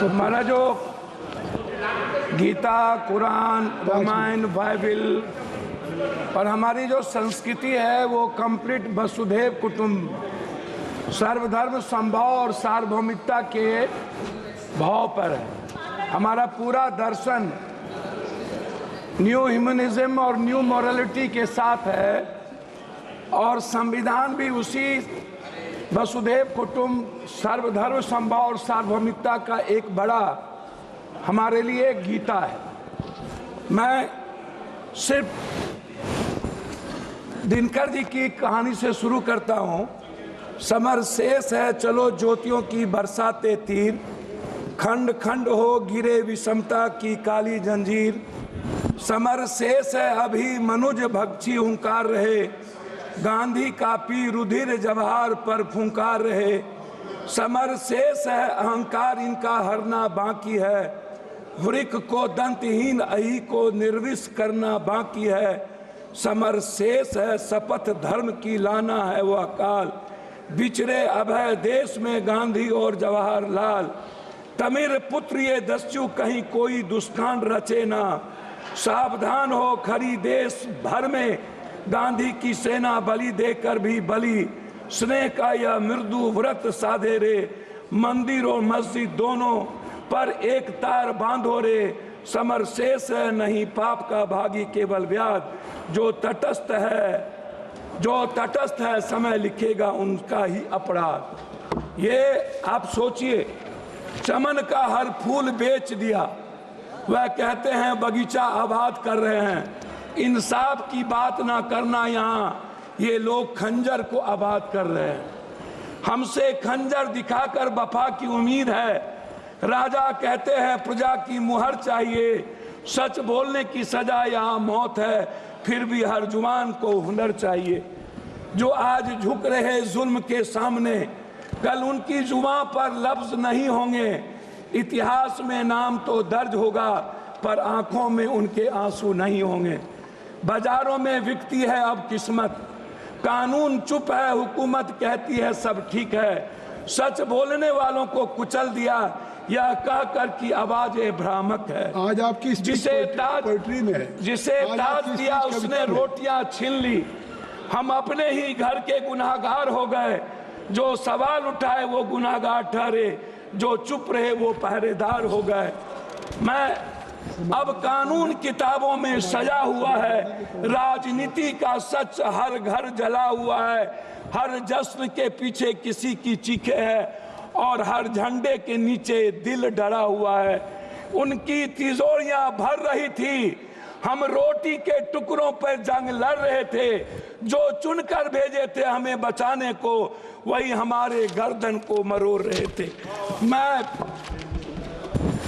तो हमारा जो गीता, कुरान, रामायण, बाइबल और हमारी जो संस्कृति है वो कंप्लीट वसुधैव कुटुंब, सर्वधर्म समभाव और सार्वभौमिकता के भाव पर है। हमारा पूरा दर्शन न्यू ह्यूमनिज्म और न्यू मॉरलिटी के साथ है और संविधान भी उसी वसुधैव कुटुंब, सर्वधर्म समभाव और सार्वभौमिकता का एक बड़ा हमारे लिए गीता है। मैं सिर्फ दिनकर जी की कहानी से शुरू करता हूँ। समर शेष है चलो ज्योतियों की बरसाते तीर, खंड खंड हो गिरे विषमता की काली जंजीर। समर शेष है अभी मनुज भक्षी हुंकार रहे, गांधी कापी रुधिर जवाहर पर फुंकार रहे। समर शेष है अहंकार इनका हरना बाकी है, वृक्ष को दंतहीन अहि को निर्विष करना बाकी है। समर शेष है शपथ धर्म की लाना है वह काल, बिछड़े अभय देश में गांधी और जवाहरलाल। तमिर पुत्र ये दस्यु कहीं कोई दुष्कांड रचे ना, सावधान हो खरी देश भर में गांधी की सेना बलि देकर भी बलि। स्नेह का यह मृदु व्रत साधे रे, मंदिर और मस्जिद दोनों पर एक तार बांधो रे। समर शेष है नहीं पाप का भागी केवल व्याध, जो तटस्थ है समय लिखेगा उनका ही अपराध। ये आप सोचिए, चमन का हर फूल बेच दिया, वह कहते हैं बगीचा आबाद कर रहे हैं। इंसाफ की बात ना करना, यहाँ ये लोग खंजर को आबाद कर रहे हैं। हमसे खंजर दिखाकर वफा की उम्मीद है, राजा कहते हैं प्रजा की मुहर चाहिए। सच बोलने की सजा यहाँ मौत है, फिर भी हर जुबान को हुनर चाहिए। जो आज झुक रहे जुल्म के सामने, कल उनकी जुबान पर लफ्ज नहीं होंगे। इतिहास में नाम तो दर्ज होगा पर आंखों में उनके आंसू नहीं होंगे। बाजारों में बिकती है अब किस्मत, कानून चुप है हुकूमत कहती है सब ठीक है। सच बोलने वालों को कुचल दिया यह कहकर की आवाजें भ्रामक है। आज आपकी जिसे ताज दिया उसने रोटियां छीन ली, हम अपने ही घर के गुनाहगार हो गए। जो सवाल उठाए वो गुनाहगार ठहरे, जो चुप रहे वो पहरेदार हो गए। मैं अब कानून किताबों में सजा हुआ है, राजनीति का सच हर घर जला हुआ है। हर जश्न के पीछे किसी की चीखें है और हर झंडे के नीचे दिल डरा हुआ है। उनकी तिजोरियां भर रही थी, हम रोटी के टुकड़ों पर जंग लड़ रहे थे। जो चुनकर भेजे थे हमें बचाने को, वही हमारे गर्दन को मरोड़ रहे थे। मैं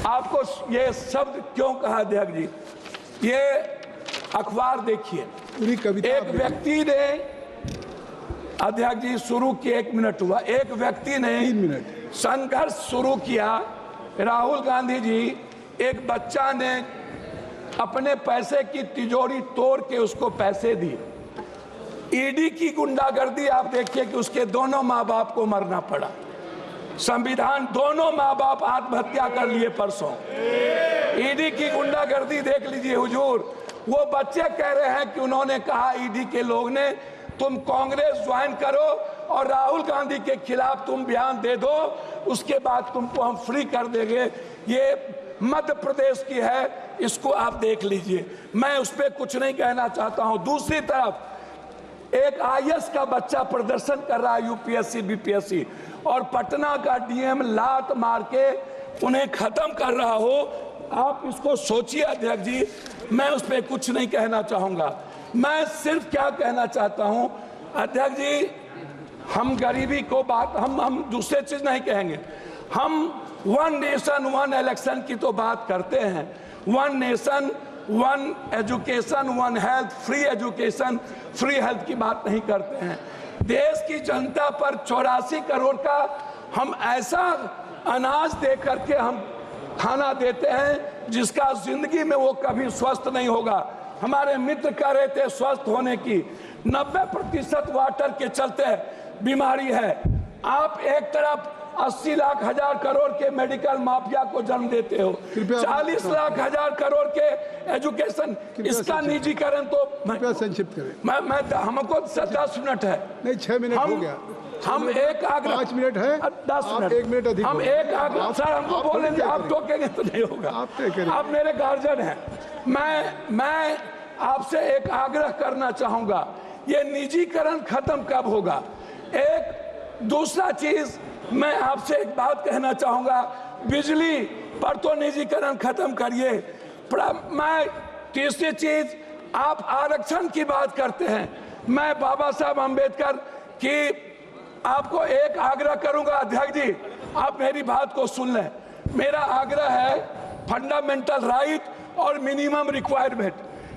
आपको ये शब्द क्यों कहा अध्यक्ष जी, ये अखबार देखिए। एक व्यक्ति ने, अध्यक्ष जी शुरू किया, 1 मिनट हुआ, एक व्यक्ति ने 3 मिनट संघर्ष शुरू किया। राहुल गांधी जी, एक बच्चा ने अपने पैसे की तिजोरी तोड़ के उसको पैसे दिए। ईडी की गुंडागर्दी आप देखिए कि उसके दोनों माँ बाप को मरना पड़ा। संविधान, दोनों माँ बाप आत्महत्या कर लिए परसों। ईडी की गुंडागर्दी देख लीजिए हुजूर। वो बच्चे कह रहे हैं कि उन्होंने कहा ईडी के लोग ने तुम कांग्रेस ज्वाइन करो और राहुल गांधी के खिलाफ तुम बयान दे दो, उसके बाद तुमको हम फ्री कर देंगे। ये मध्य प्रदेश की है, इसको आप देख लीजिए। मैं उस पर कुछ नहीं कहना चाहता हूं। दूसरी तरफ एक आईएएस का बच्चा प्रदर्शन कर रहा है यूपीएससी बीपीएससी, और पटना का डीएम लात मार के उन्हें खत्म कर रहा हो। आप इसको सोचिए अध्यक्ष जी। मैं उस पर कुछ नहीं कहना चाहूंगा। मैं सिर्फ क्या कहना चाहता हूं अध्यक्ष जी, हम गरीबी को बात, हम दूसरे चीज नहीं कहेंगे। हम 1 नेशन 1 इलेक्शन की तो बात करते हैं। 1 nation 1 education 1 health, free education free health की बात नहीं करते हैं। देश की जनता पर 84 करोड़ का हम ऐसा अनाज दे करके हम खाना देते हैं जिसका जिंदगी में वो कभी स्वस्थ नहीं होगा। हमारे मित्र कह रहे थे स्वस्थ होने की, 90% वाटर के चलते बीमारी है। आप एक तरफ 80 लाख हजार करोड़ के मेडिकल माफिया को जन्म देते हो, 40 लाख हजार करोड़ के एजुकेशन, इसका निजीकरण तो संक्षिप्त करें। मैं हमको 10 मिनट है, नहीं 6 मिनट हो गया। हम एक आग्रह 5 मिनट है, 10 मिनट, 1 मिनट अधिक, हम एक आग्रह, सर हमको बोलेंगे, आप टोकेंगे तो नहीं होगा, आप मेरे गार्जियन हैं। मैं आपसे एक आग्रह करना चाहूंगा, ये निजीकरण खत्म कब होगा? एक दूसरा चीज मैं आपसे एक बात कहना चाहूंगा, बिजली पर तो निजीकरण खत्म करिए। मैं तीसरी चीज, आप आरक्षण की बात करते हैं, मैं बाबा साहब अम्बेडकर की आपको एक आग्रह करूंगा, अध्यक्ष जी आप मेरी बात को सुन लें। मेरा आग्रह है फंडामेंटल राइट और मिनिमम रिक्वायरमेंट,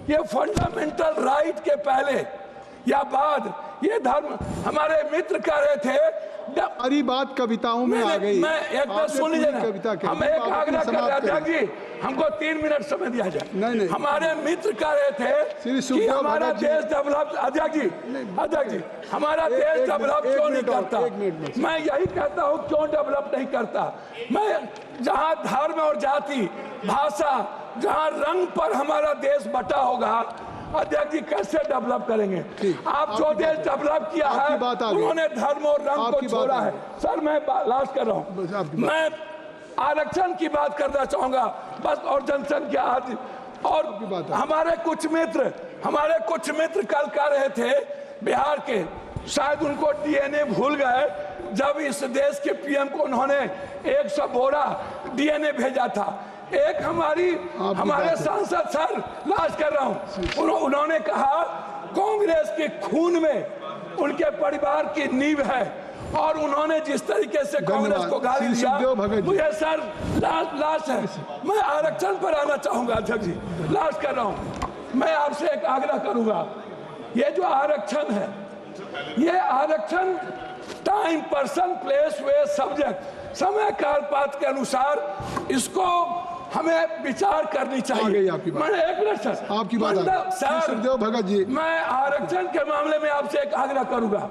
ये फंडामेंटल राइट के पहले या बाद ये धर्म, हमारे मित्र कह रहे थे, सारी बात कविताओं में आ गई। मैं एक बात सुन लीजिए ना, हम एक आग्रह कर रहे थे जी, हमको 3 मिनट समय दिया जाए। नहीं। हमारे मित्र कह रहे थे कि हमारा देश डेवलप, अध्यक्ष जी हमारा देश डेवलप क्यों नहीं करता? मैं यही कहता हूँ क्यों डेवलप नहीं करता। मैं जहाँ धर्म और जाति, भाषा, जहाँ रंग पर हमारा देश बटा होगा, अध्यक्ष जी कैसे डेवलप करेंगे? आप जो देश डेवलप किया है उन्होंने धर्म और रंग को छोड़ा है। सर मैं लास्ट कर रहा हूँ, मैं आरक्षण की बात करना चाहूंगा बस, और जनसंख्या आदि, और हमारे कुछ मित्र कल कह रहे थे बिहार के, शायद उनको डीएनए भूल गए जब इस देश के पीएम को उन्होंने 100 बोरा डीएनए भेजा था। एक हमारे सांसद, सर लास्ट कर रहा हूं, उन्होंने कहा कांग्रेस के खून में उनके परिवार की नींव है, और उन्होंने जिस तरीके से कांग्रेस को गाली दिया, मुझे सर लास्ट है, मैं आरक्षण पर आना चाहूंगा अध्यक्ष जी, लास्ट कर रहा हूं। मैं आपसे एक आग्रह करूंगा, ये जो आरक्षण है, ये आरक्षण टाइम, पर्सन, प्लेस, वे, सब्जेक्ट, समय काल पात्र के अनुसार इसको हमें विचार करनी चाहिए। मैंने 1 मिनट सर, आपकी बात सर भगत जी, मैं आरक्षण के मामले में आपसे एक आग्रह करूंगा,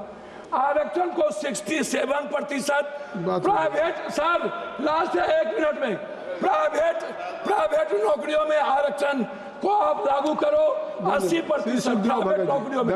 आरक्षण को 67% प्राइवेट, सर लास्ट है 1 मिनट में, प्राइवेट नौकरियों में आरक्षण को आप लागू करो, 80% प्राइवेट नौकरियों में।